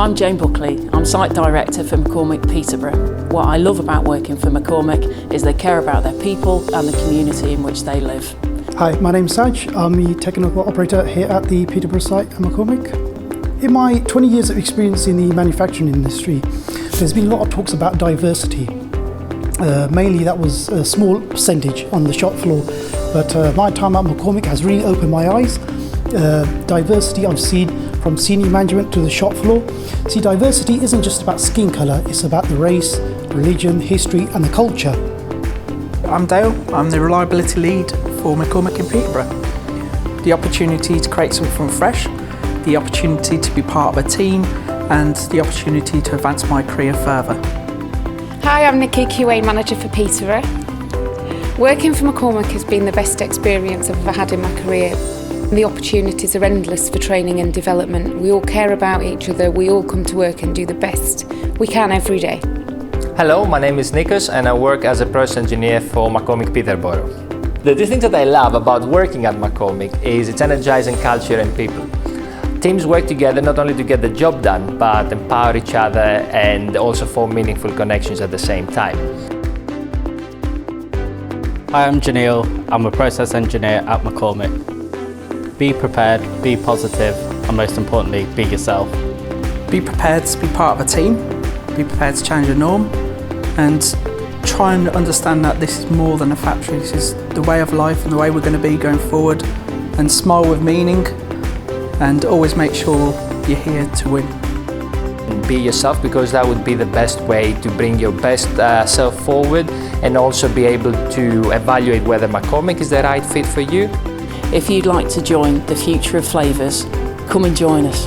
I'm Jane Buckley. I'm Site Director for McCormick Peterborough. What I love about working for McCormick is they care about their people and the community in which they live. Hi, my name's Saj. I'm the technical operator here at the Peterborough site at McCormick. In my 20 years of experience in the manufacturing industry, there's been a lot of talks about diversity. Mainly that was a small percentage on the shop floor, but my time at McCormick has really opened my eyes. Diversity I've seen from senior management to the shop floor. See, diversity isn't just about skin colour, it's about the race, religion, history and the culture. I'm Dale, I'm the reliability lead for McCormick in Peterborough. The opportunity to create something fresh, the opportunity to be part of a team and the opportunity to advance my career further. Hi, I'm Nikki, QA Manager for Peterborough. Working for McCormick has been the best experience I've ever had in my career. The opportunities are endless for training and development. We all care about each other, we all come to work and do the best we can every day. Hello, my name is Nikos and I work as a process engineer for McCormick Peterborough. The two things that I love about working at McCormick is its energizing culture and people. Teams work together not only to get the job done, but empower each other and also form meaningful connections at the same time. Hi, I'm Janeel. I'm a process engineer at McCormick. Be prepared, be positive, and most importantly, be yourself. Be prepared to be part of a team, be prepared to change the norm, and try and understand that this is more than a factory, this is the way of life and the way we're going to be going forward, and smile with meaning, and always make sure you're here to win. Be yourself, because that would be the best way to bring your best self forward and also be able to evaluate whether McCormick is the right fit for you. If you'd like to join the future of flavours, come and join us.